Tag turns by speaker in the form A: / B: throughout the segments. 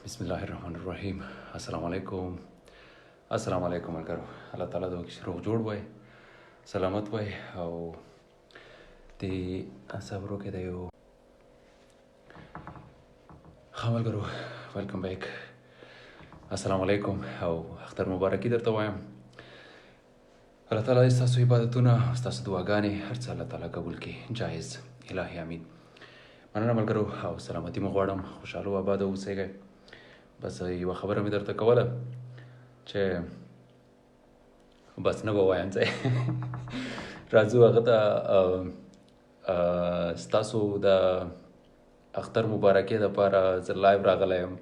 A: بسم الله الرحمن الرحیم. السلام علیکم. السلام علیکم ملګرو. الله تعالی دې روغ جوړ وای، سلامت وای او دې صبر وکړي د یو ښه ملګرو. ویلکم بیک. السلام علیکم او اختر مبارکي درته وایم. الله تعالی دې ستاسو عبادتونه، ستاسو دعاګانې هر څه الله تعالی قبول کړي. جایز الهي امین. مننه ملګرو او سلامتي مو غواړم. خوشحاله او آباد اوسئ. بس یوه خبره مې درته کوله چې بس نه به وایم ځای راځو هغه ته ستاسو د اختر مبارکۍ دپاره زه لایو راغلی یم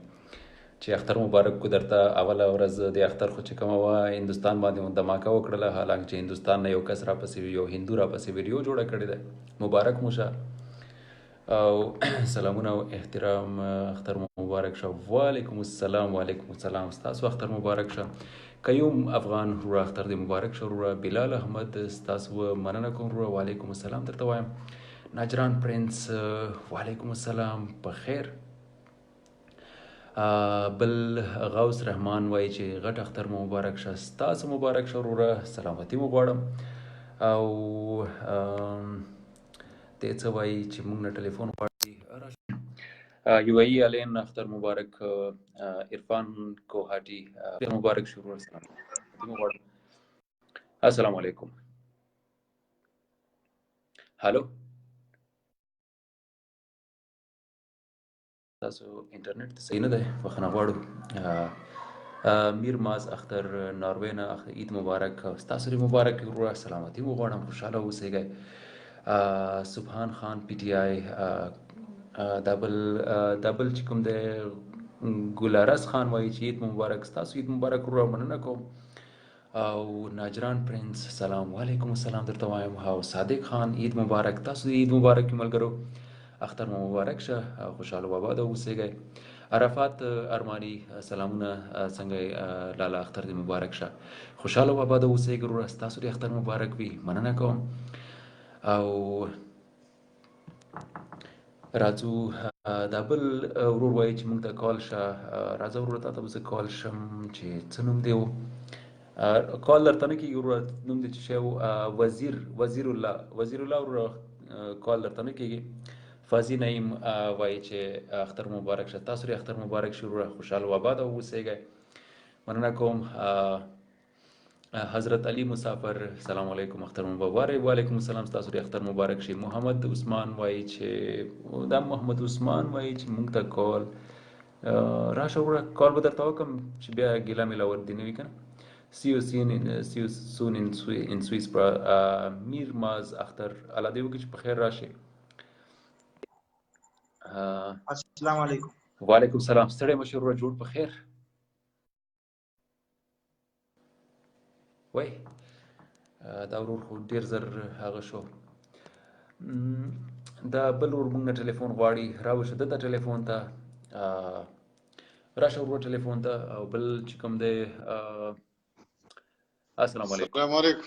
A: چې اختر مبارک کو درته. اوله ورځ د اختر خو چې کومه وه هندوستان باندې دماکه وکړله، حالانکه چې هندوستان نه یو کس راپسې یو هندو راپسې ویډیو جوړه کړې ده. مبارک مو شه او سلامونه او احترام. اختر مبارک شه. وعلیکم السلام. وعلیکم السلام. ستاسو اختر مبارک شه. قیوم افغان وروره اختر دې مبارک شه وروره. بلال احمد ستاسو مننه کوم وروره. وعلیکم السلام درته وایم. نجران پرنس وعلیکم السلام. په خیر. بل غوث رحمان وایي چې غټ اختر مو مبارک شه. ستاسو مبارک شه وروره. سلامتي مو غواړم. او دې څه وایي چې موږ نه ټلیفون غواړي. یو ای علین اختر مبارک. عرفان کوهاټي مبارک شو وروره. سلامتي مو غواړم. السلام علیکم. هلو، تاسو انټرنیټ صحیح نه دی، بخښنه غواړو. میر ماز اختر ناروې نه عید مبارک. ستاسو لري مبارک وروره. سلامتي مو غواړم. خوشحاله اوسئ. سبحان خان پی ټی آی دا بل چې کوم دی ګلارس خان وایي چې عید مبارک. ستاسو عید مبارک وروره. مننه کوم. او ناجران پرنس سلام وعلیکم السلام درته وایم. او صادق خان عید مبارک. تاسو عید مبارک ملګرو. اختر مو مبارک شه. خوشحاله و آباد اوسئ. عرفات ارمانی سلامونه. څنګه لالا اختر دې مبارک شه. خوشحاله و آباد اوسئ وروره. ستاسو دې اختر مبارک وي. مننه کوم. او راځو دا بل ورور وایي چې موږ ته کال شه. راځه وروره تا ته به زه کال شم چې څه نوم دی و. کال درته نه کېږي وروره. نوم دې چې شی و وزیر الله وروره. کال درته نه کېږي. فازي نعیم وایي چې اختر مبارک شه. تاسو لري اختر مبارک شه وروره. خوشحاله و آباد اوسئ. مننه کوم. حضرت علي مسافر سلام علیکم اختر مبارک. وعلیکم السلام. ستاسو لري اختر مبارک شي. محمد عثمان وایي چې موږ ته کال راشه وروره. کال به درته وکړم چې بیا ګیله میله ور دې نه وي که نه. See you soon in Swiss. میر ماز اختر الله دې وکړي چې په خیر راشي.
B: السلام علیکم.
A: وعلیکم السلام. ستړی مه شې وروره. جوړ په خیر. وای دا ورور خو ډېر زر هغه شو. دا بل ورور موږ نه ټلیفون غواړي. راوشه دته ټلیفون ته. راشه وروره ټلیفون ته. او بل چې کوم دی السلام علیکم.
C: السلام علیکم.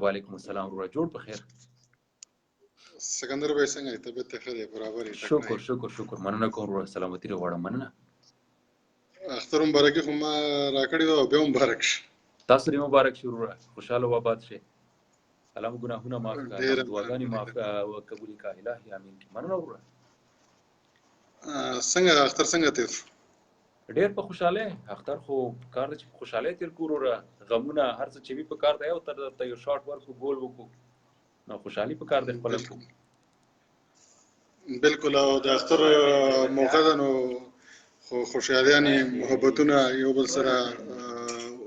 A: وعلیکم السلام وروره. جوړ په خیر.
C: سکندر بھائی څنګه یې؟ طبیعت ښه دی؟ برابر یې؟
A: شکر. مننه کوم وروره. سلامتي دې غواړم. مننه.
C: اختر مبارکي خو ما راکړې وه او بیا مبارک شه.
A: تاسو دې مبارک شي وروره. خوشحاله و آباد شئ. الله مو ګناهونه معاف کړه. دعاګانې معاف قبولې کړه. الهي امین. مننه وروره.
C: څنګه اختر څنګه تېر شو؟
A: ډېر په خوشحالۍ. اختر خو کار دی چې په خوشحالۍ تېر کړو وروره. غمونه هر څه چې وي په کار دی او درته یو شاټ ورکړو ګول وکړو. نو خوشحالي په کار دی خپله کړو.
C: بلکل. او د اختر موقع ده نو خوشحالیانې محبتونه یو بل سره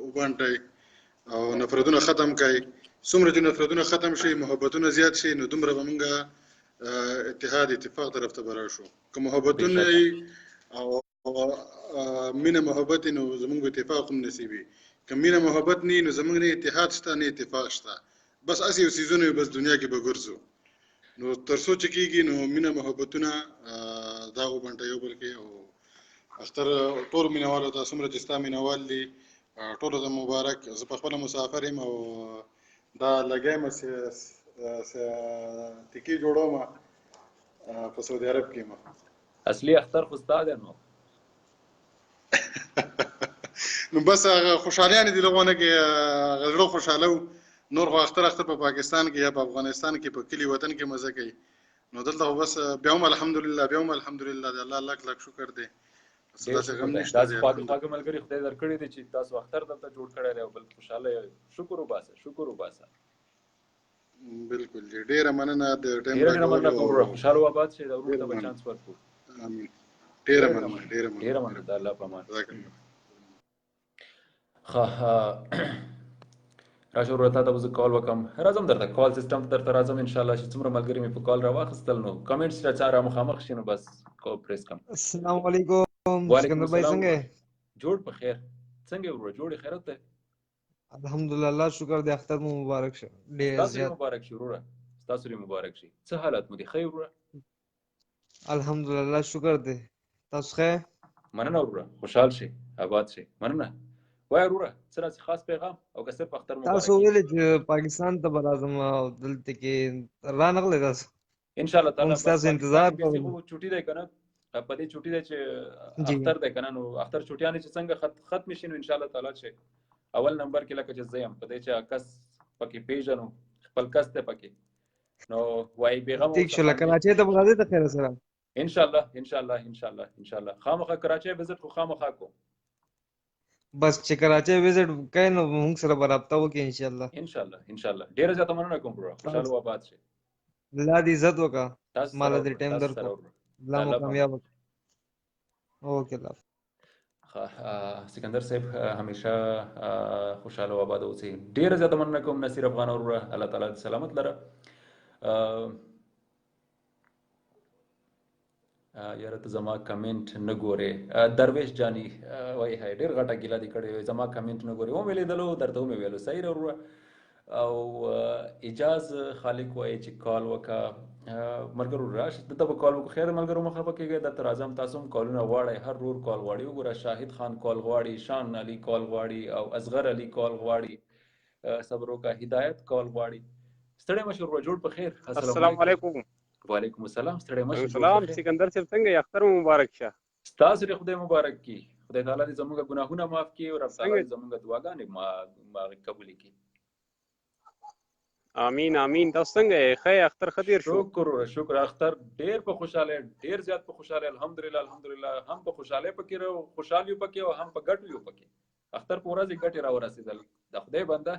C: وبانټئ او نفرتونه ختم کړئ. څومره چې نفرتونه ختم شي محبتونه زیات شي نو دومره به موږ اتحاد اتفاق طرف ته به راشو. که محبتونه او مینه محبت نو زموږ اتفاق هم نصیبي. که مینه محبت نه نو زموږ نه اتحاد شته نه اتفاق شته. بس اسې یو څیزونه بس دنیا کې به ګرځو. نو تر څو چې کېږي نو مینه محبتونه دا وبانټئ یو بل کې. او اختر ټولو مینهوالو ته څومره چې ستا مینهوال دي ټولو ته مبارک. زه په خپله مسافر یم او دا لګی مه تیکې جوړوم په سعودي عرب کې یم.
A: اصلي اختر خو ستا دی نو.
C: نو بس هغه خوشحالیانې دي لغونه کې هغه زړه خوشحاله و نور خو اختر په پاکستان کې یا په افغانستان کې په کلی وطن کې مزه کوي نو دلته خو بس بیا هم الحمدلله د الله لاک شکر دی تاسو غم نشته
A: تاسو خواږه ملګري خدای درکړي دي چې تاسو اختر دلته جوړ کړی دی او بل خوشاله شکر وباسه
C: بالکل ډیره مننه د ټایم
A: راکړلو خوشاله وباد شي دا ورته به چانس ورکړو
C: امين ډیره مننه
A: د الله په امان راشه ورته تاسو کال وکم راځم درته کال سیستم درته راځم ان شاء الله چې څومره ملګری مې په کال راواخستل نو کمنټس را چاره مخامخ شینو بس کو پریس کم
B: السلام علیکم سکندر بھائی څنګه
A: جوړ په خیر څنګه ورو جوړ خیرت ته
B: الحمدلله الله شکر دې اختر مو مبارک شه ډېر زیات
A: مبارک شه ورو تاسو لري مبارک شي څه حالت مو دي خیر ورو
B: الحمدلله شکر دې تاسو ښه
A: مننه ورو خوشحال شي آباد شي مننه وای ورو سره خاص پیغام او که صرف اختر مبارک
B: تاسو ویل چې پاکستان ته برازم او دلته کې را نغله تاسو
A: ان شاء الله تعالی
B: تاسو انتظار کوم
A: چټي ده کنه په دې چټي ده چې اختر ده کنه نو اختر چټیانه چې څنګه ختم شي نو ان شاء الله تعالی چې اول نمبر کې لکه چې زیم په دې چې کس پکې پیژنو خپل کس ته پکې نو وای بیغم
B: ٹھیک شو کراچي ته بغاده ته خیر سره
A: ان شاء الله خامخا کراچي وزټ خو خامخا کو
B: بس چې کراچي وزټ کین نو موږ سره برابر وکړي ان شاء الله
A: ډیر زیاته مننه کوم برو خوشاله وباد شي
B: الله دې عزت وکا مال دې ټایم درکو الله مو کامیاب اوکے الله
A: سکندر صاحب همیشه خوشاله و آباد اوسئ ډیر زیاته مننه کوم نصیر افغان اور الله تعالی سلامت لره یاره ته زما کمنټ نه ګورې درویش جانی وای هاي ډیر غټه ګیله دی کړې زما کمنټ نه ګورې و مې لیدلو درته مې ویلو صحیح ورو او اجاز خالق وای چې کال وکا ملګرو راشه دته په کال وکړو خیر ملګرو مخه پکېږي د ترازم تاسو کالونه غواړي هر رور کال غواړي وګوره شاهد خان کال غواړي شان علي کال غواړي او اصغر علي کال غواړي صبرو کا هدایت کال غواړي ستړي مشور جوړ په خیر
D: السلام علیکم
A: وعلیکم السلام ستړي مشور
D: سلام سکندر صاحب څنګه اختر مبارک شه
A: تاسو لري خدای مبارک کی خدای تعالی دې زموږ ګناهونه معاف کړي او رب تعالی زموږ دعاګانې ما قبول کړي
D: امين امين تاسو څنګه ښه اختر خطیر شو
A: شکر اختر ډیر په خوشاله ډیر زیات په خوشاله الحمدلله هم په خوشاله پکې راو خوشالي پکې او هم په ګټو یو پکې اختر په ورځ ګټي راو رسیدل د خدای بنده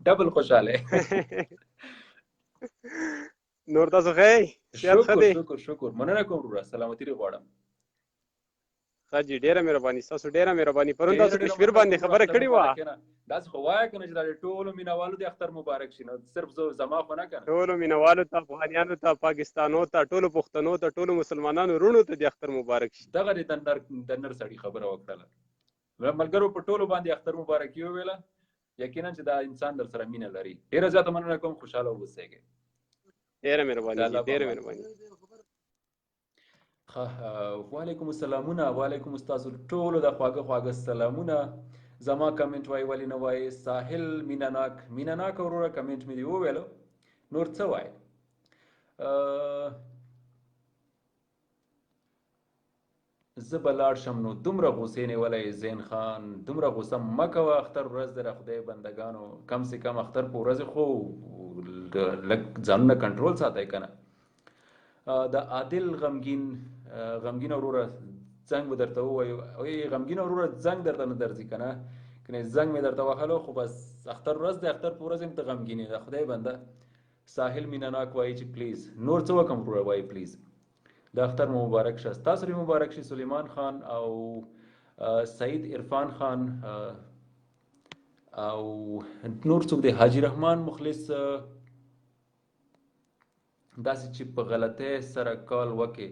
A: ډبل خوشاله
D: نور تاسو ښه
A: شکر مننه کوم ورو سلامتی لري غواړم
D: خاجي ډیره مهرباني تاسو ډیره مهرباني پرون تاسو کشمیر باندې خبره کړې و
A: داس خو وای کنه چې دا ټولو مینوالو د اختر مبارک شي نو صرف زما خو نه کنه
D: ټولو مینوالو ته افغانانو ته پاکستانو ته ټولو پښتنو ته ټولو مسلمانانو رونو ته د اختر مبارک شي
A: دغه د نر سړي خبره وکړه ملګرو په ټولو باندې اختر مبارک یو ویله یقینا چې دا انسان در سره مینه لري ډیره زیاته مننه کوم خوشاله اوسئ
D: ډیره مهرباني
A: وعلیکم السلامونه وعلیکم استاد ټولو د خواږه سلامونه زما کمنټ وای ولی نه وای ساحل میناناک وروره کمنټ مې دی وویلو نور څه وای زه به لاړ شم نو دومره غوسې نیولی زین خان دومره غوسه مه کوه اختر ورځ د خدای بندګانو کم سے کم اختر په ورځ خو لږ ځانونه کنټرول ساتئ که نه د عادل غمګین وروره زنګ به درته ووایو غمګین وروره زنګ درته نه درځي که نه کنې زنګ مې درته وهلو خو بس اختر ورځ د اختر په ورځ هم ته غمګین د خدای بنده ساحل میناناک وایي چې پلیز نور څه وکړم وروره وایي پلیز د اختر مبارک شه ستاسو لري مبارک شي سلیمان خان او سعید عرفان خان او نور څوک دی حاجی رحمان مخلص داسې چې په غلطۍ سره کال وکړي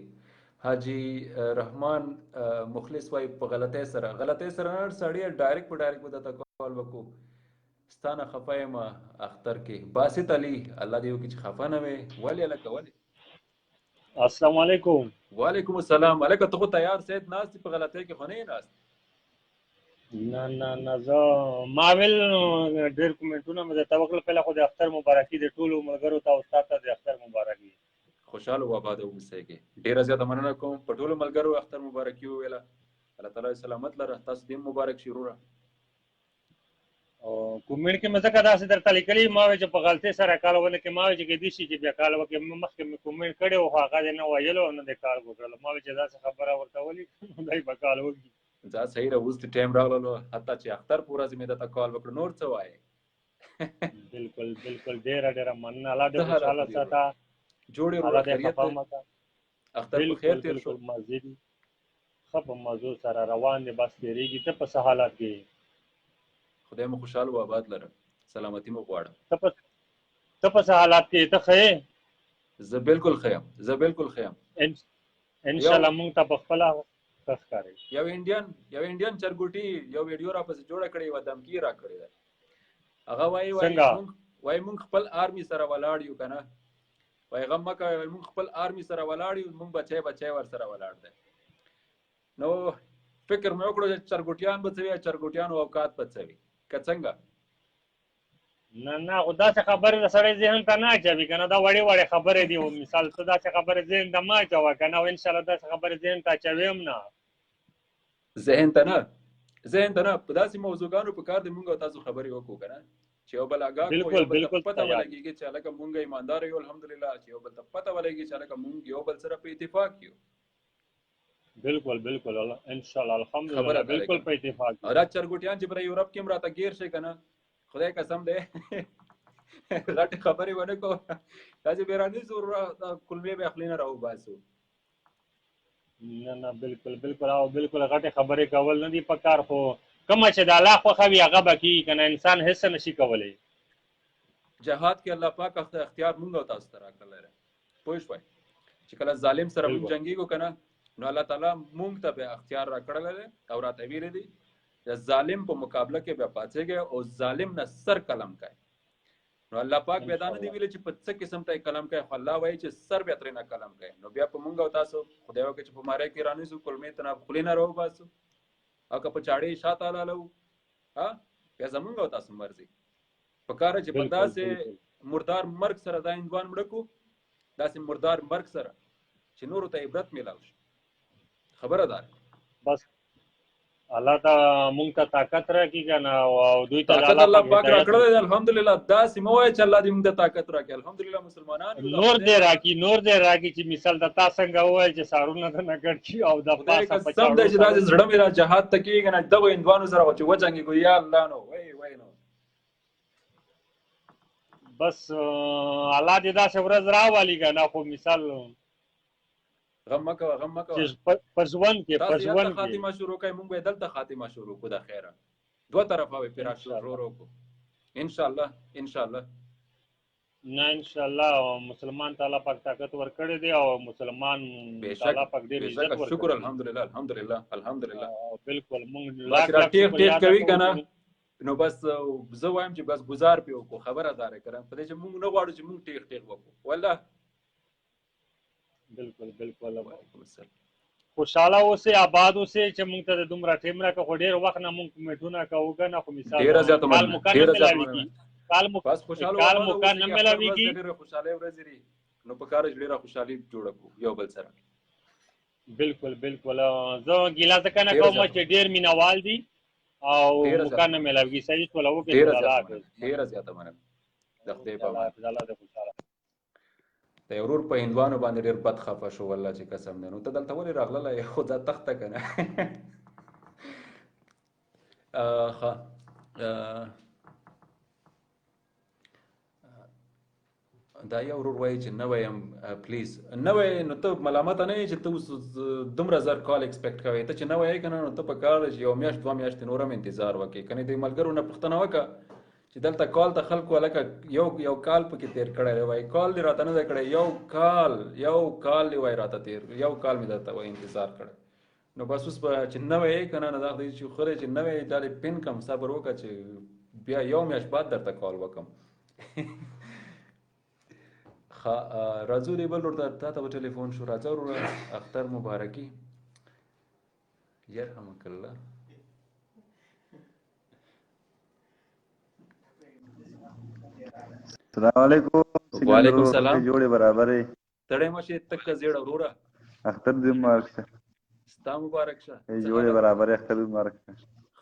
A: حاجی رحمان مخلص وای په غلطۍ سره نه سړی ډایرکټ په ډایرکټ به درته کال وکړو ستانه خفه یم اختر کې باسط علي الله دې وکړي چې خفه نه وې ولې هلکه ولې
E: السلام علیکم
A: وعلیکم السلام هلکه ته خو تیار سید ناست په غلطۍ کې خو نه یې ناست
E: نه زه ما ویل ډېر کومنټونه مې درته وکړل پهله خو د اختر مبارکي د ټولو ملګرو ته او ستا ته د اختر مبارکي
A: خوشحاله و آباده اوسئ ډېره زیاته مننه کوم په ټولو ملګرو اختر مبارکي وویله الله تعالی سلامت لره. تاسو دې مبارک شي وروره.
E: او کومېډ کې مزه کا داسې درته لیکلي ما وې چې په غلطۍ سره کال ونه کې ما وې چې کېدای شي چې بیا کال وکړې مخکې مې کومېډ کړی و خو هغه دې نه ویلو او نه دې کال وکړلو ما وې چې داسې خبره ورته ولیکم دی به کال وکړي.
A: دا صحیح ده. اوس د ټایم راغلو حتی چې اختر په ورځ مې درته کال وکړو نور څه وایې.
E: بالکل بالکل ډېره مننه. الله دې خوشحاله ساته.
A: جوړې
E: الله
A: وروره
E: دې
A: خیریت
E: خفه
A: دی.
E: مه کړه.
A: اختر په خیر تیر شو.
E: بالکل مزې دي ښه په مزو سره روان دی بس تېرېږي. ته په څه حالات کې یې؟
A: خدای مو خوشحال و آباد لره. سلامتی مو غواړم.
E: ته په څه حالات کې یې؟ ته ښه یې؟
A: زه بالکل ښه یم. زه بالکل ښه یم.
E: انشاءالله موږ ته په خپله ښه ښکاري.
A: یو انډین چرګوټي یو ویډیو راپسې جوړه کړې وه دمکي راکړې ده. هغه وایي موږ خپل آرمي سره ولاړ یو که نه. وایي غم مه کوئ موږ خپل آرمي سره ولاړ یو موږ بچی ورسره ولاړ دی. نو فکر مې وکړو چې چرګوټیان به څه وي چرګوټیانو اوقات به څه وي که څنګه.
E: نه خو داسې خبرې د سړی ذهن ته نه اچوي که نه. دا وړې خبرې دي. مثال ته داسې خبرې ذهن ته مه اچوه که نه. او انشاءالله داسې خبرې ذهن ته اچوي هم نه.
A: ذهن ته نه په داسې موضوعګانو په کار دی موږ او تاسو خبرې وکړو که نه چې یو بل اګاه کړو یو بل ته پته ولګېږي چې هلکه موږ ایمانداره یو الحمدلله چې یو بل ته پته ولګېږي چې هلکه موږ یو بل سره په اتفاق یو.
E: بالکل انشاءالله الحمدلله بالکل په اتفاق.
A: او دا چرګوټیان چې پر یورپ کې هم راته ګیر شي که نه خدای قسم دی غټې خبرې ونه کوو داسې بیرانیزو کلمې به خولې نه راوباسو.
E: نه بالکل او بالکل غټې خبرې کول نه دي پکار. خو کومه چې د الله خوښه وي هغه به کېږي که نه. انسان هېڅ نشي کولی.
A: جهاد کې الله پاک اختیار مونږ او تاسو ته راکړلی دی. پوه شوئ چې کله ظالم سره مونږ جنګېږو که نه نو الله تعالی مونږ ته به اختیار راکړلی دی او راته ویلی دی د ظالم په مقابله کې بیا پاڅېږئ او ظالم نه سر قلم کوئ. نو الله پاک بیا دا نه دی ویلی چې په څه قسم ته یې قلم کوئ خو الله وایي چې سر بیا ترې نه قلم کوئ. نو بیا په مونږ او تاسو خدای وکړي چې په ماری کې رانیسو کلمې ته نه خولې نه راوباسو او که په چاړې شاته لاړو بیا زمونږ او تاسو مرضي پکار چې په داسې مردار مرګ سره دا هندوان مړه کړو داسې مردار مرګ سره چې نورو ته عبرت میلاو شي. خبره ده
E: بس الله ته مونږ ته طاقت راکړي که نه او دوی ته
A: طاقت الله پاک راکړی دی الحمدلله. داسې مه وایه چې الله دې مونږ ته طاقت راکړي. الحمدلله مسلمانان
E: نور دې راکړي چې مثال د تا څنګه وویل چې سارونه ته نه ګډ شي او د پاسه په
A: سم دی چې داسې زړه مې را جهاد ته کېږي که نه دغو هندوانو سره چې وجنګېږو یا الله نو وای نو
E: بس الله دې داسې ورځ راولي که نه. خو مثال
A: غم مه کوه
E: په ژوند کې
A: خاتمه شروع کوي موږ به دلته خاتمه شروع کړو. د خیره دوه طرفه به پرې شروع کړو انشاءالله نه انشاءالله. مسلمان تعالی پاک طاقت ورکړی دی او مسلمان تعالی پاک ډېر عزت ورکړي. شکر الحمدلله
E: بالکل موږ
A: ټیک کوي که نه نو بس زه وایم چې بس گزار پې وکړو. خبره داره که نه په دې چې موږ نه غواړو چې موږ ټیک وکړو. والله
E: بالکل خوشحاله اوسئ آباد اوسئ چې موږ ته د دومره ټیم راکړه. خو ډېر وخت نه موږ کومېټونه کوو که نه. خو مثال کال موقع نه میلاویږي
A: خوشحالۍ ورځې دي نو په کار ډېره خوشحالي جوړه کړو یو بل سره.
E: بالکل زه ګیله ځکه نه کوم چې ډېر مینهوال دي او موقع نه میلاویږي. صحیح سوله وکړئ.
A: ډېره زیاته مننه د خدای په امان. د یو ورور په هندوانو باندې ډېر بد خفه شو والله چې قسم دی. نو ته دلته ولې راغللی خو دا تخته که نه دا یو ورور وایي چې نوی یم پلیز نوی نو ته ملامته نه یې چې ته اوس دومره زر کال ایکسپیکټ کوې. ته چې نوی یې که نه نو ته په کار چې یو میاشت 2 میاشتې نور هم انتظار وکړې. که نه د ملګرو نه پوښتنه وکړه چې دلته کال ته خلکو هلکه یو کال پکې تېر کړی دی. وایي کال دې راته نه دی کړی یو کال دې وایي راته تېر یو کال مې درته وایي انتظار کړی. نو بس اوس به چې نوی یې که نه دا خدای چې خدای چې نوی یې دا دې پین کړم صبر وکړه چې بیا یو میاشت بعد درته کال وکړم. راځو دی بل ورور تا ته به ټلیفون شو. راځه وروره اختر مبارکي یرحمک الله.
F: السلام علیکم.
A: وعلیکم السلام.
F: جوړې برابرې
A: تړې مه شې تکه زیړه وروره.
F: اختر دې مبارک شه.
A: ستا مبارک شه
F: جوړې برابرې اختر مبارک شه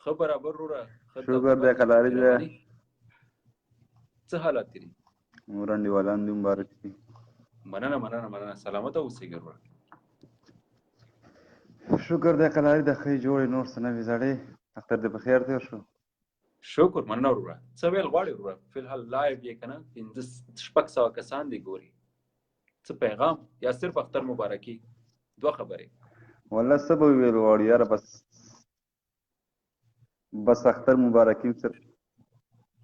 A: ښه برابر وروره
F: شکر دی قلاري دی
A: څه حالات دي
F: مورنډي والان دې مبارک شي
A: مننه سلامته اوسېږه وروره
F: شکر دی قلاري د ښې جوړې نور څه نه وي زړې اختر دې په خیر تېر شو
A: شکر مننه وروره څه ویل غواړې وروره فلحال لایو یې که نه 500 کسان دي ګوري څه پیغام یا صرف اختر مبارکي دوه خبرې
F: والله څه به ویل غواړو یاره بس اختر مبارکي صرف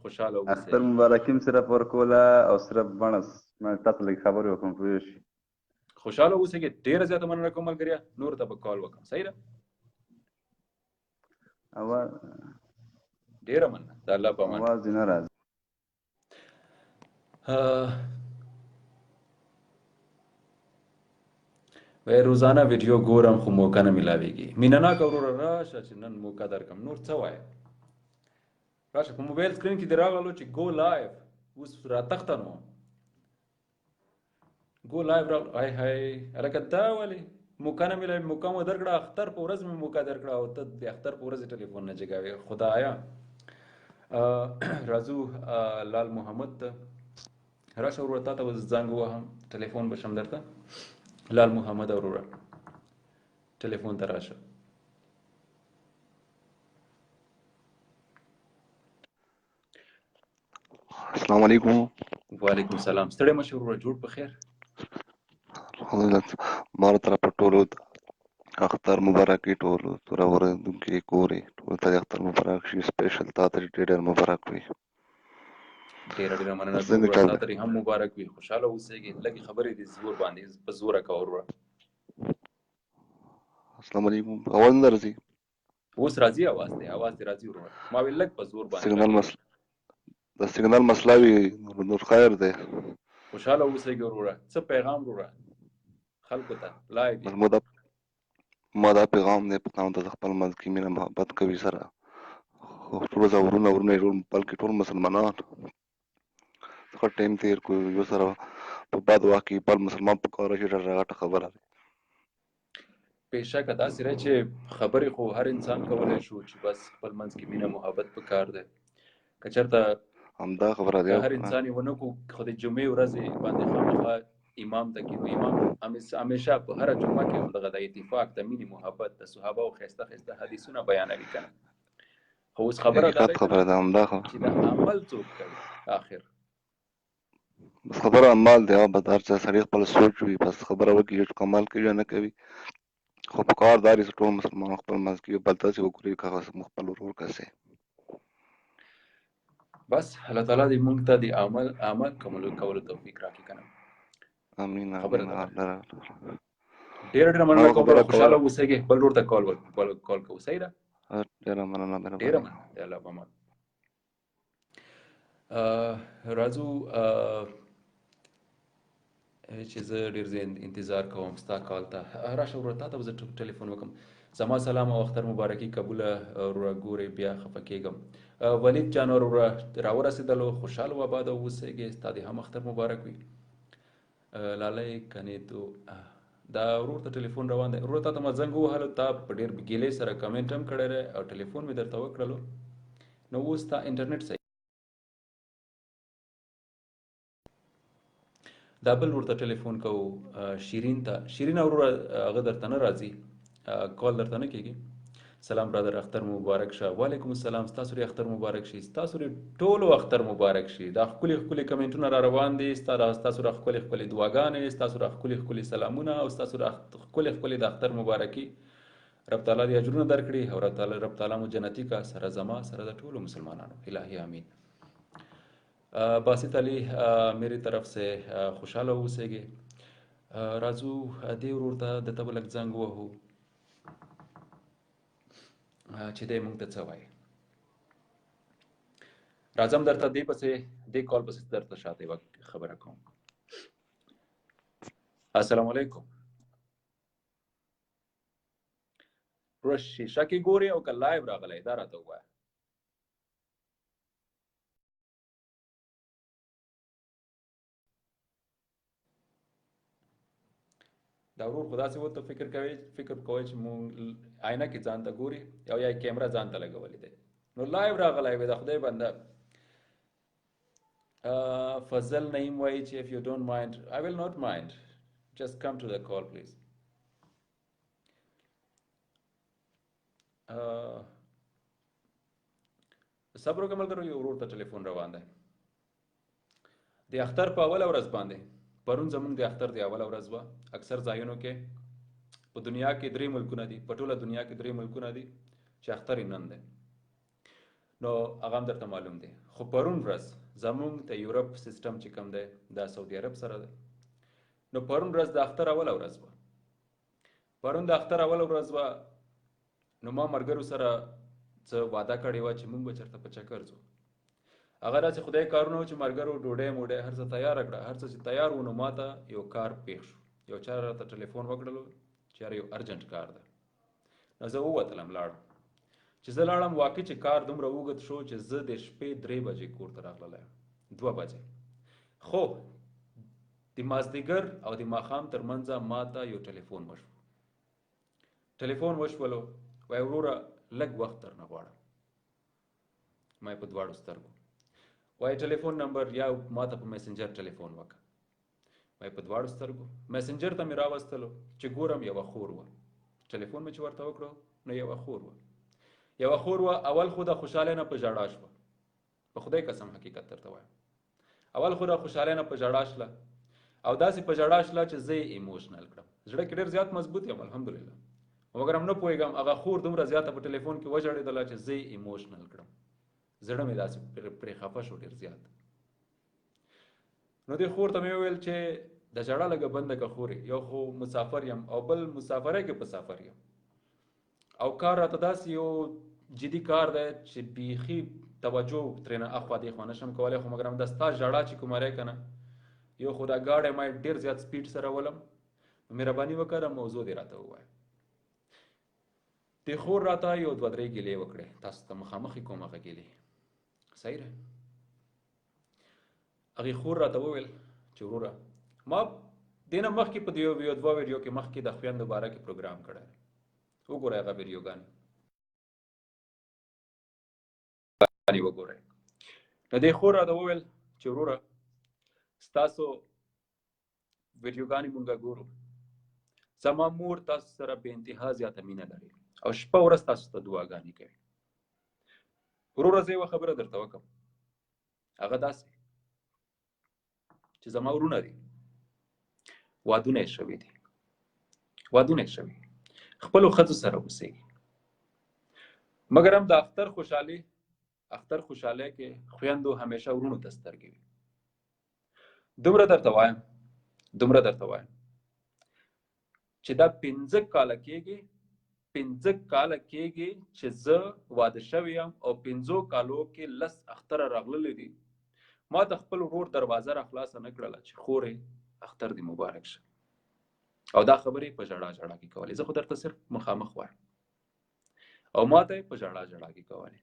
A: خوشحاله اوسئ
F: اختر مبارکي صرف ورکوله او صرف بڼس تاسو لږ خبرې وکړم پوه شئ
A: خوشحاله اوسئ ډېره زیاته مننه کوم ملګریا نور ته به کال وکړم صحیح ده ډېره مننه د الله په امان
F: اواز دې نه راځي
A: وای روزانه ویډیو ګورم خو موقع نه ملاویږي مینه ناکه وروره راشه چې نن موقع درکړم نور څه وایې راشه په موبایل سکرین کې دې راغلو چې ګو لایف اوس راتښته نو ګو لایف راغلو هی هلکه دا ولې موقع نه ملاوي موقع مو درکړه اختر په ورځ مې موقع درکړه او ته د اختر په ورځ ټلیفون نه جګوې خدایا راځو لال محمد ته راشه وروره تا ته به زنګ ووهم ټلیفون به شم درته لال محمد وروره ټلیفون ته راشه
G: السلام علیکم
A: وعلیکم السلام ستړی مشه وروره جوړ په خیر
G: الحمدلله ماره طرفه ټولو اختر مبارکي ټولو توره اورېدونکي کورې ټولو ته د اختر مبارک شي سپیشل تا ته ډېر مبارک وي
A: ډېره مننه وروره تا ته هم مبارک وي خوشحاله اوسېږي لږې خبرې دي زور باندې په زوره کوه وروره
G: السلام علیکم اواز نه راځي
A: اوس راځي اواز دی راځي وروره ما ویل لږ په زور باندې
G: د سیګنال مسله وي نور خیر دی
A: خوشحاله اوسېږي وروره څه پیغام وروره خلکو ته لایو دی
G: ما دا پیغام دی پښتانو ته د خپل منځ کې مینه محبت کوي سره ټول ورونه بلکې ټول مسلمانان ښه ټایم تېر کړو یو سره په بد وخت کې بل مسلمان په کار شي ډېره غټه خبره ده
A: بېشکه داسې دی چې خبرې خو هر انسان کولی شو چې بس خپل منځ کې مینه محبت پکار دی که چېرته
G: همدا خبره دی
A: هر انسان یې ونه کړو خو د جمعې ورځې باندې خامخا امام ته کینو امام همیشه په هره جمعه کې همدغه د اتفاق د مینې محبت د صحابه او ښایسته حدیثونه بیانوي که نه خو اوس خبره دا دی چې د عمل څوک کوي آخر
G: بس خبره عمل دی بس هر چا سړی خپل سوچ وي بس خبره وکړي چې عمل کوي یا نه کوي خو په کار دا دی چې ټول مسلمانان خپل منځ کې بل داسې وکړي که خپل ورور کسې
A: بس الله تعالی دې موږ ته د عمل کولو توفیق راکړي که نه
G: امین
A: ډېره مننه کوم خوشحاله اوسېږئ بل ورور ته کال کوو صحیح ده
G: ډېره مننه
A: د الله په امان راځو چې زه ډېر انتظار کوم ستا کال ته راشه وروره تا ته به زه ټلیفون وکړم زما سلام او اختر مبارکي قبوله وروره ګورې بیا خفه کېږم ولید جان وروره راورسېدلو خوشحاله و آباده اوسېږې ستا دې هم اختر مبارک وي لالی کنېدو دا ورور ته ټلیفون روان دی ورور تا ته ما زنګ ووهلو تا په ډېر ګیلې سره کمنټ هم کړی دی او ټلیفون مې درته وکړلو نو اوس ستا انټرنیټ صحیح دا بل ورته ټلیفون کوو شیرین ته شیرین وروره هغه درته نه راځي کال درته نه کېږي سلام برادر اختر مبارک شه وعلیکم السلام ستاسو اختر مبارک شي ستاسو ټولو اختر مبارک شي دا ښکلي کمنټونه را روان دي ستاسو را ښکلي دعاګانې ستاسو را ښکلي سلامونه او ستاسو را ښکلي د اختر مبارکي رب تعالی دې اجرونه درکړي او رب تعالی مو جنتي کا سره زما سره د ټولو مسلمانانو الهي آمین باسط علی میری طرف سے خوشحاله اوسېږئ راځو دې ورور ته د ته به لږ زنګ ووهو چې دی موږ ته څه وایي راځم درته دې کال پسې درته شاته یوه خبره کوم السلام علیکم وروره شیشه کې ګورې او که لایو راغلی دا راته ووایه دا ورور خدا سي وته فکر کوي چې مونږ آینه کې ځان ته ګوري او یا کیمرا ځان ته لګولې ده نو لایو راغلی وي د خدای بنده فضل نعیم وایي چې if you don't mind I will not mind just come to the call please صبر وکړه ملګرو یو ورور ته ټلیفون روان دی د اختر په اوله ورځ باندې پرون زمونږ د اختر د اوله ورځ وه اکثر ځایونو کې په دنیا کې 3 ملکونه دي په ټوله دنیا کې 3 ملکونه دي چې اختر یې نن دی نو هغه هم درته معلوم دی خو پرون ورځ زمونږ د یورپ سیستم چې کوم دی دا سعودي عرب سره دی نو پرون ورځ د اختر اوله ورځ وه پرون د اختر اوله ورځ وه نو ما ملګرو سره څه وعده کړې وه چې مونږ به چېرته په چکر ځو هغه داسې خدای کارونه و چې ملګرو ډوډۍ موډۍ هر څه تیاره کړه هر څه چې تیار و نو ما ته یو کار پیښ شو یو چا راته ټلیفون وکړلو چې یاره یو ارجنټ کار ده نو زه ووتلم لاړم چې زه لاړم واقع چې کار دومره اوږد شو چې زه د شپې 3 بجې کور ته راغلی 2 بجې خو د مازدیګر او د ماښام ترمنځه ما ته یو ټلیفون وشولو وایي وروره لږ وخت درنه غواړم ما یې په دواړو سترګو وایي ټلیفون نمبر یا ما ته په میسنجر ټلیفون وکړه وایي په دواړو سترګو میسنجر ته مې راوستلو چې ګورم یوه خور وه ټلیفون مې چې ورته وکړو نو یوه خور وه اول خو د خوشحالۍ نه په ژړا شوه په خدای قسم حقیقت درته وایم اول خو د خوشحالۍ نه په ژړا شله او داسې په ژړا شله چې زه یې ایموشنل کړم زړه کې ډېر زیات مضبوط یم الحمدلله مګر هم نه پوهېږم هغه خور دومره زیاته په ټلیفون کې وژړېدله چې زه یې ایموشنل کړم زړه مې داسې پرې خفه شو ډېر زیات نو دې خور ته مې وویل چې د ژړا لږه بنده که خورې یو خو مسافر یم او بل مسافرۍ کې په سفر یم او کار راته داسې یو جدي کار دی چې بیخي توجه ترېنه اخوا دېخوا نشم کولی خو مګر همدا ستا ژړا چې کومری که نه یو خو دا ګاډی ما ډېر زیات سپیډ سره ولم مهرباني وکړه موضوع دې راته ووایه دې خور راته یو 2-3 ګیلې وکړې تاسو ته مخامخ کوم هغه ګیلې صحیح دی هغې خور راته وویل چې وروره ما دې نه مخکې په یو 2 ویډیو کې مخکې د خویندو باره کې پروګرام کړی وګورئ هغه ویډیوګانې وګورئ نو دې خور راته وویل چې وروره ستاسو ویډیوګانې مونږ ګورو زما مور تاسو سره بې انتها زیاته مینه لري او شپه ورځ تاسو ته دعاګانې کوي وروره زه یوه خبره درته وکړم هغه داسې چې زما ورونه دي وادونه یې شوي دي خپلو ښځو سره اوسېږي مګر هم د اختر خوشحالۍ کې خویندو همیشه ورونو ته سترګې وي دومره درته وایم چې دا 15 کاله کېږي چې زه واده شوی یم او 15 کالو کې 10 اختره راغللی دي ما د خپل ورور دروازه را خلاصه نه کړله چې خورې اختر دې مبارک شه او دا خبرې په ژړا کې کولې زه خو درته صرف مخامخ وایم او ما ته یې په ژړا کې کولې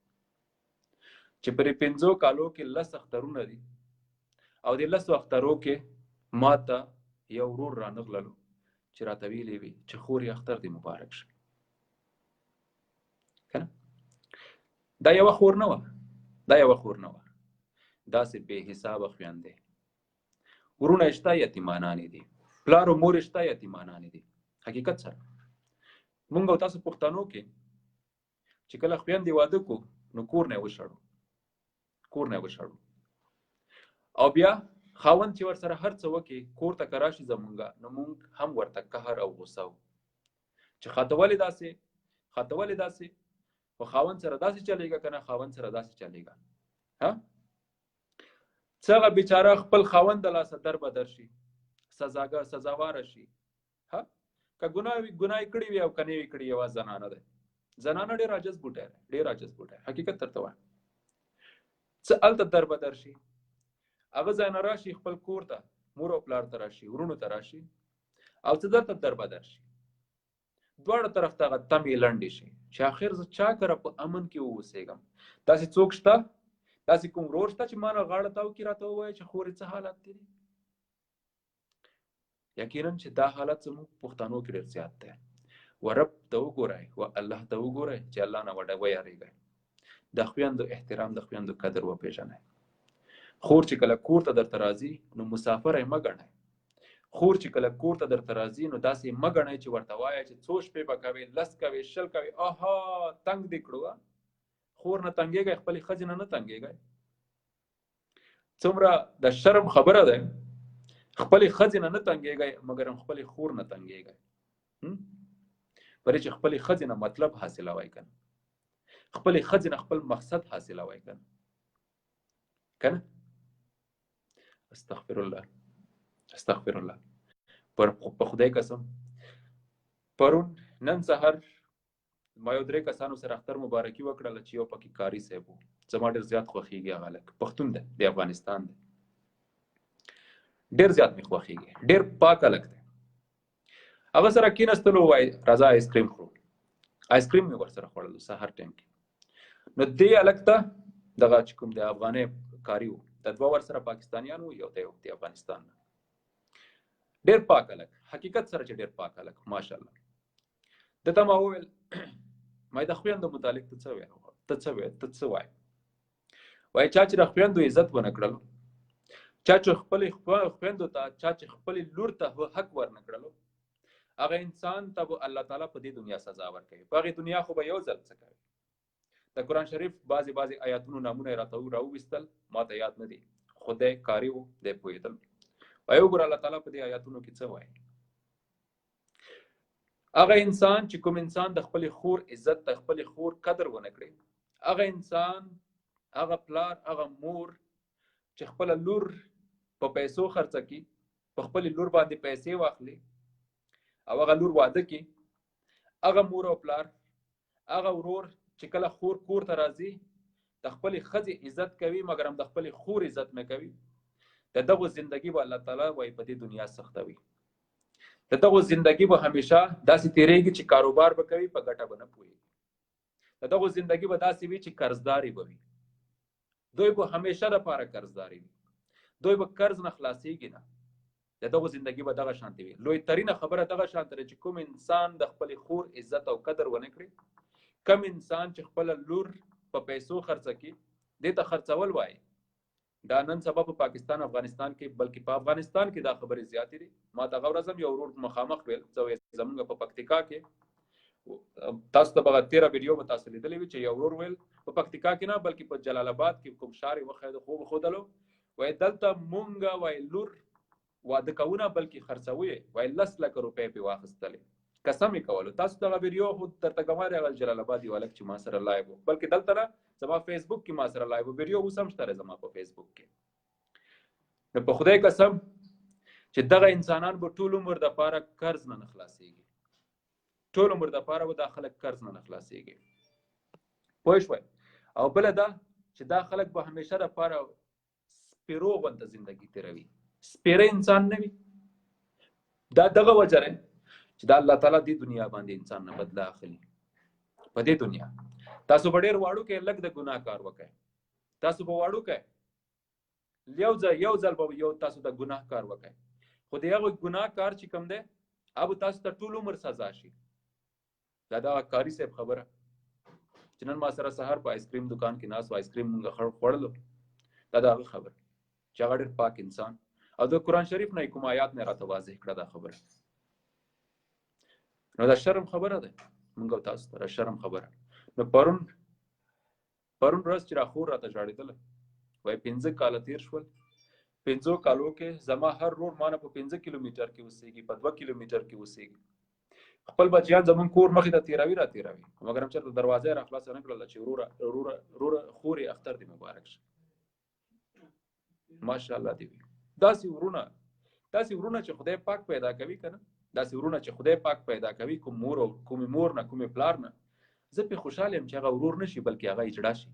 A: چې پرې 15 کالو کې 10 اخترونه دي او د 10 اخترو کې ما ته یو ورور رانغللو چې راته ویلې وي چې خورې اختر دې مبارک شه کنه دا یوه خور نه وه داسې بې حسابه خویندې ورونه یې شته یتیمانانې دي پلار او مور یې شته یتیمانانې دي حقیقت سره مونږ او تاسو پښتنو کې چې کله خویندې واده کو نو کور نه وشړو او بیا خاوند چې ورسره هر څه وکړي کور ته که راشي زمونږه نو مونږ هم ورته قهر او غوسه و چې خاته ولې داسې خو خاوند سره داسې چلېږه که نه خاوند سره داسې چلېږه څه هغه بیچاره خپل خاوند د لاسه در بدر شي سزاواره شي که ګناه کړې وي او که نه وي کړې یوه زنانه ده زنانه ډېر عاجز بوټی حقیقت درته وایم څه هلته در بدر شي هغه ځای نه راشي خپل کور ته مور او پلار ته راشي ورونو ته راشي او څه درته در بدر شي دواړه طرف ته هغه تمې لنډې شي چې آخر زه چا کره په امن کې واوسېږم داسې څوک شته داسې کوم ورور شته چې ما نه غاړه تاو کړي راته ووایي چې خورې څه حالت دی یقینا چې دا حالت زموږ پښتنو کې ډېر زیات دی. ورب ته وګورئ و الله ته وګورئ چې الله نه ویریږئ. د خویندو احترام، د خویندو قدر وپېژنئ. خور چې کله کور ته درته راځي نو مسافر یې مه ګڼئ. خور چې کله کور ته درته راځي نو داسې مه ګڼئ چې ورته وایه چې څو شپې به کوې، 10 کوې، 20 کوې. آها تنګ دې کړو. خور نه تنګېږئ، خپلې ښځې نه تنګېږئ. څومره د شرم خبره ده، خپلې ښځې نه تنګېږئ مګر هم خپلې خور نه تنګېږئ. پرې چې خپلې ښځې نه مطلب حاصلوئ که نه، خپلې ښځې نه خپل مقصد حاصلوئ که نه. استغفر الله استغفر الله. په خدای قسم پرون نن سهار ما یو 3 کسانو سره اختر مبارکي وکړله چې یو پکې کاري صاحب و. زما ډېر زیات خوښېږي هغه هلک، پښتون دی، د افغانستان دی، ډېر زیات مې خوښېږي، ډېر پاک هلک دی. هغه سره کېناستلو، وایي راځه آیسکریم خورو. آیسکریم مې ورسره خوړلو سهار ټایم کې. نو دې هلک ته دغه چې کوم د افغانۍ کاري و، د 2 ورسره پاکستانیان و، یو ته یو د افغانستان. ډېر پاک هلک، حقیقت سره چې ډېر پاک هلک ماشاءالله. دته ما وویل ما د خویندو متعلق ته څه وایې؟ ته څه وایې؟ وایي چا چې د خویندو عزت ونه کړلو، چا چې خپلې خویندو ته، چا چې خپلې لور ته حق ورنه کړلو، هغه انسان ته به الله تعالی په دې دنیا سزا ورکوي. په هغې دنیا خو به یو ځل څه کوي. د قرآن شریف بعضې آیاتونو نامونه یې راته راوویستل، ما ته یاد نه دي، خو دی کاري و، دی پوهېدل. وایي وګوره الله تعالی په دې آیاتونو کې څه وایي. هغه انسان چې کوم انسان د خپلې خور عزت، د خپلې خور قدر ونه کړي، هغه انسان، هغه پلار، هغه مور چې خپله لور په پیسو خرڅه کړي، په خپلې لور باندې پیسې واخلي او هغه لور واده کړي، هغه مور او پلار، هغه ورور چې کله خور کور ته راځي د خپلې ښځې عزت کوي مګر هم د خپلې خور عزت نه کوي، د دغو زندگی به الله تعالی وایي په دې دنیا سختوي. د دغو زندگی به همیشه داسې تیریږي چې کاروبار به کوي، په ګټه به نه پوهېږي. د دغو زندگی به داسې وي چې قرضداري به وي، دوی به همیشه دپاره قرضداري وي، دوی به قرض نه خلاصېږي نه. د دغو زندگی به دغه شانتې وي. لوی ترینه خبره دغه شانته ده چې کوم انسان د خپلې خور عزت او قدر ونه کړي، کم انسان چې خپله لور په پیسو خرڅه کړي، دې ته خرڅول وایي. دا نن سبا په پاکستان، افغانستان کې، بلکې په افغانستان کې دا خبرې زیاتې دي. ما ته هغه ورځ هم یو ورور مخامخ ویل، زمونږ په پکتیکا کې، تاسو ته به 13 ویډیو به تاسو لیدلی وي چې یو ورور ویل په پکتیکا کې نه بلکې په جلال آباد کې کوم ښار یې وښودلو، وایي دلته مونږ وایي لور واده کوونه بلکې خرڅوي، وایي 10 لکه روپۍ پرې واخیستلې، قسم یې کولو. تاسو دغه ویډیو خو درته ګمارې هغه جلال آباد یو هلک چې ما سره لایو و، بلکې دلته نه زما فیسبوک کې ما سره لایو و، ویډیو اوس هم شته زما په فیسبوک کې. نو په خدای قسم چې دغه انسانان به ټول عمر دپاره قرض نه خلاصېږي، ټول عمر دپاره به دا خلک قرض نه خلاصېږي. پوه شوئ؟ او بله دا چې دا خلک به همیشه دپاره سپیرو غونته زندګي تېروي، سپیره انسان نه وي. دا دغه وجه دی چې دا الله تعالی دې دنیا باندې انسان نه بدله اخلي. په دې دنیا تاسو به ډېر واړو کې لږ د ګناه کار وکړئ، تاسو به واړو کې یو ځل به یو تاسو د ګناه کار وکړئ، خو د هغه ګناه کار چې کوم دی هغه تاسو ته ټول عمر سزا شي. دا دغه کاري صاحب خبره چې نن ما سره سهار په آیسکریم دکان کې ناست و، آیسکریم موږ خوړلو، دا دغه خبره چې هغه ډېر پاک انسان او د قرآن شریف نه کوم آیات نه راته واضح کړه دا خبره. نو دا شرم خبره ده، موږ او تاسو ته شرم خبره. نو پرون ورځ چې راخور راته ژاړېدله، وایي 5 کاله تېر شول، 5 کالو کې زما هر ورور ما نه په 5 کیلومیټر کې اوسېږي، په 2 کیلومیټر کې اوسېږي، خپل بچیان زمونږ کور مخې ته تېروي مګر هم چېرته دروازه یې راخلاصه نه کړله چې وروره خور یې اختر دې مبارک شه، ماشاءالله دې وي. داسې ورونه چې خدای پاک پیدا کوي که نه، داسې ورونه چې خدای پاک پیدا کوي، کومې مور نه، کومې پلار نه، زه پرې خوشحاله یم چې هغه ورور نه شي بلکې هغه اجړا شي.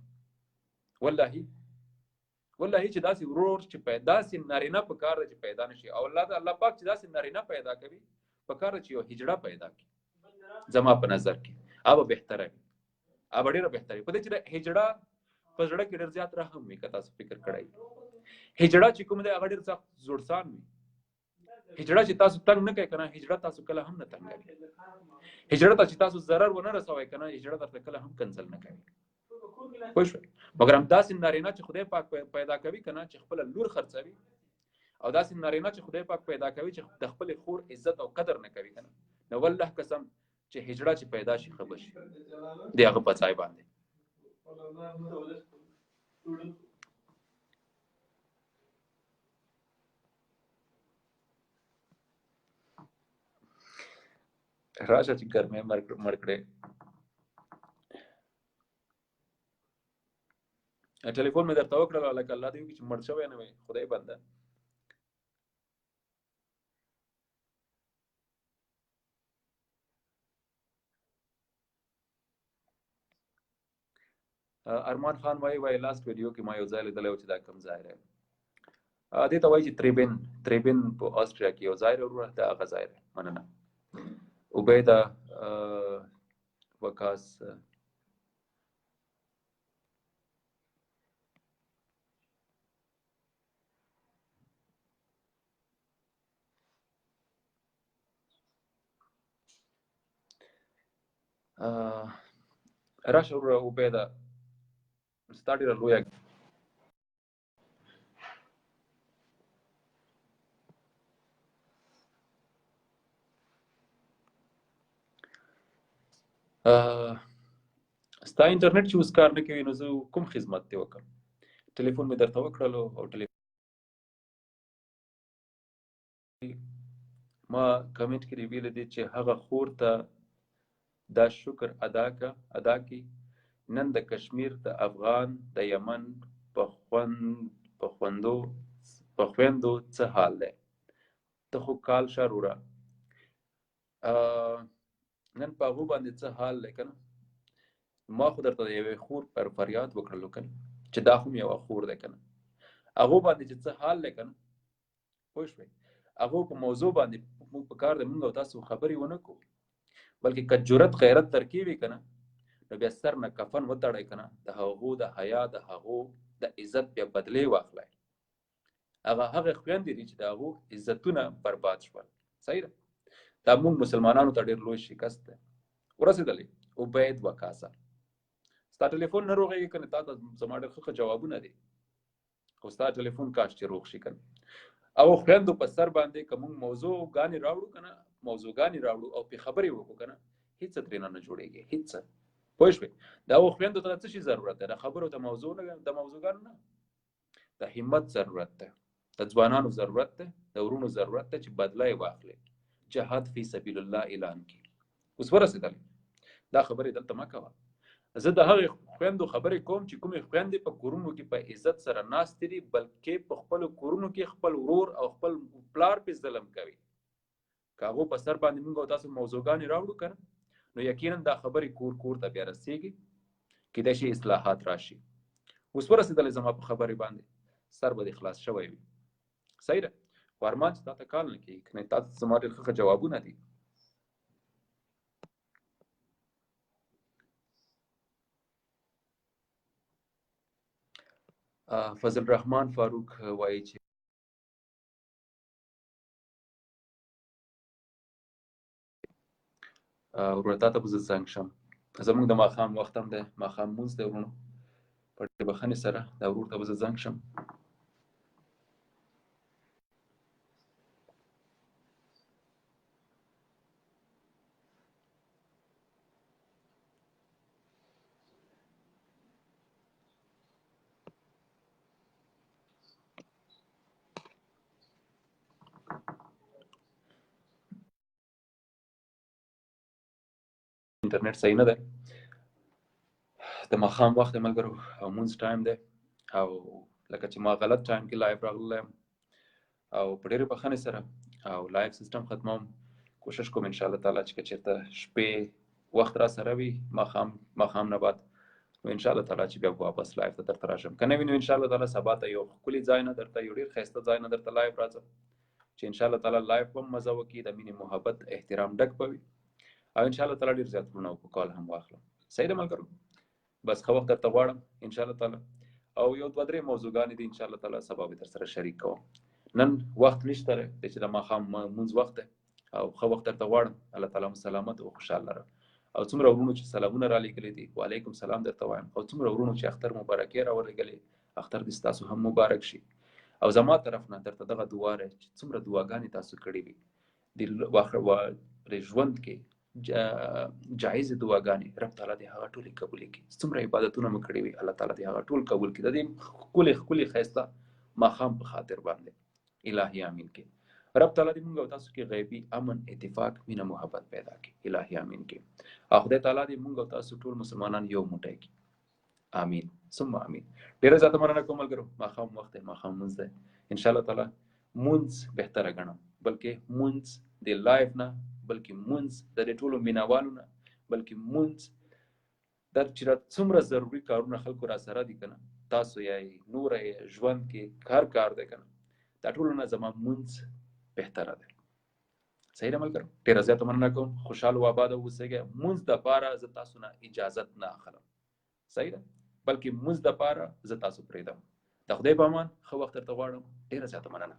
A: والله چې داسې ورور چې داسې نارینه په کار ده چې پیدا نه شي، او الله پاک چې داسې نارینه پیدا کوي په کار ده چې یو هجړه پیدا کړي. زما په نظر کې هغه بهتره وي، هغه ډېره بهتره وي. په دې چې د هجړه په زړه کې ډېر زیات رحم وي. که تاسو فکر کړئ هجړه چې کوم دی هغه ډېر سخت زوړسان وي، هجړه چې تاسو تنگ نه کوي کنه هجړه تاسو کله هم نه تنگ کوي هجړه ته چې تاسو ضرر ونه رسوي کنه هجړه درته کله هم کنسل نه کوي پوه شئ مګر هم داسې نارینه چې خدای پاک پیدا کوي کنه چې خپل لور خرڅوي او داسې نارینه چې خدای پاک پیدا کوي چې د خپل خور عزت او قدر نه کوي کنه نو والله قسم چې هجړه چې پیدا شي خبر شي دی هغه پڅای باندې راشه چې ګرمه مړ کړې ټلیفون مې درته وکړل لکه الله دې وکړي چې مړ شوی نه وي خدای بنده ارمان خان وایي لاست ویډیو کې ما یو ځای لیدلی و چې دا کوم ځای دی دې ته وایي چې تریبن په آسټریا کې یو ځای دی وروره دا هغه ځای دی مننه عبیده وکاس راشه وروره عبیده ستا ډېره لویه ستا انټرنیټ چې اوس کار نه کوي نو زه کوم خدمت دې وکړم ټلیفون مې درته وکړلو او ما کمنټ کې ویل دي چې هغه خور ته دا شکر ادا کی نن د کشمیر د افغان د یمن په خویندو څه حال دی ته خو کال شه وروره نن په هغو باندې څه حال دی که نه ما خو درته د یوې خور پر فریاد وکړلو که نه چې دا خو م یوه خور دی که نه هغو باندې چې څه حال دی که نه پوه شوئ هغو په موضوع باندې موږ په کار دی موږ او تاسو خبرې ونه کړو بلکې که جرت غیرت ترکیب وي که نه نو بیا سر نه کفن وتړئ که نه د هغو د حیا د هغو د عزت بیا بدلې واخلئ هغه خویندې دي چې د هغو عزتونه برباد شول صحیح ده دا موږ مسلمانانو ته ډېر لوی شکست دی ورسېدلی عبید وکاسه ستا ټلیفون نه روغېږي که نه تا ته زما ډېر ښه جوابونه دي خو ستا ټلیفون کاش چې روغ شي که نه او خویندو په سر باندې که موږ موضوعګانې راوړو که نه موضوعګانې راوړو او پې خبرې وکړو که نه هېڅ څه ترېنه نه جوړېږي هېڅ څه پوه شوې د هغو خویندو ته د څه شي ضرورت دی د خبرو ته موضوع نه د موضوعګانو نه د همت ضرورت دی د ځوانانو ضرورت دی د ورونو ضرورت دی چې بدله یې واخلي جهاد فی سبیل الله اعلان کړي اوس ورسېدلی دا خبرې دلته مه کوه زه د هغې خویندو خبرې کوم چې کومې خویندې په کورونو کې په عزت سره ناستې دي بلکې په خپلو کورونو کې خپل ورور او خپل پلار پې ظلم کوي که هغو په سر باندې موږ او تاسو موضوعګانې راوړو که نه نو یقینا دا خبرې کور ته بیا رسېږي کیدای شي اصلاحات راشي اوس ورسېدلی زما په خبرې باندې سر به دې خلاص شوی وي صحیح ده خو ارمان چې تا ته کال نه کېږي که نه تا ته زما ډېر ښه جوابونه دي فضل الرحمن فاروق وایي چې وروره تا ته به زه زنګ شم زموږ د ماښام وخت هم دی ماښام مونځ دی ورونو په ډېرې بښنې سره دا ورور ته به زه زنګ شم انټرنیټ صحیح نه دی د ماښام وخت دی ملګرو او مونځ ټایم دی او لکه چې ما غلط ټایم کې لایف راغلی یم او په ډېرې بښنې سره او لایف سیسټم ختموم کوشش کوم انشاءالله تعالی چې که چېرته شپې وخت را سره وي ماښام نه بعد نو انشاءالله تعالی چې بیا واپس لایف ته درته راشم که نه وي نو انشاءالله تعالی سبا ته یو ښکلي ځای نه درته یو ډېر ښایسته ځای نه درته لایف راځم چې انشاءالله تعالی لایف به هم مزه وکړي د مینې محبت احترام ډک به وي او انشاءالله تعالی ډېر زیات ورونه او په کال هم واخلم صحیح ده ملګرو بس ښه وخت درته غواړم انشاءالله تعالی او یو دوه درې موضوعګانې دي انشاءالله تعالی سبا به در سره شریک کوم نن وخت نشته دی چې د ماښام مونځ وخت دی او ښه وخت درته غواړم. الله تعالی مو سلامت او خوشحاله لره. او څومره ورونو چې سلامونه را لېږلي دي وعلیکم سلام درته وایم. او څومره ورونو چې اختر مبارکۍ را ولېږلې اختر دې ستاسو هم مبارک شي. او زما طرف نه درته دغه دعا ده چې څومره دعاګانې تاسو کړې وي د ژوند کې جایز دعاګانې رب تعالی دې هغه ټولې قبول کړي. څومره عبادتونه مو کړې وي الله تعالی دې هغه ټول قبول کړي. د دې ښکلې ښایسته ماښام په خاطر باندې الهي امین کې رب تعالی دې موږ او تاسو کې غیبي امن اتفاق مینه محبت پیدا کړي. الهي امین کې او خدای تعالی دې موږ او تاسو ټول مسلمانان یو موټی کړي. امین ثم امین. ډیره زیاته مننه کوم ملګرو. ماښام وخت دی، ماښام مونځ دی. ان شاء الله تعالی مونځ بهتره ګڼم، بلکې مونځ د لایف نه، بلکې مونځ د دې ټولو مینوالو نه، بلکې مونځ در چې څومره ضروري کارونه خلکو را سره دي کنه تاسو یې نور یې ژوند کې کار دی کنه دا ټولو نه زما مونځ بهتره دی. صحیح ده ملګرو. ډیره زیاته مننه کوم. خوشحاله او آباد اوسئ. مونځ دپاره زه تاسو نه اجازت نه اخلم. صحیح ده. بلکې مونځ دپاره زه تاسو پرېږدم. د خدای په امان ښه وخت درته غواړم. ډیره زیاته مننه.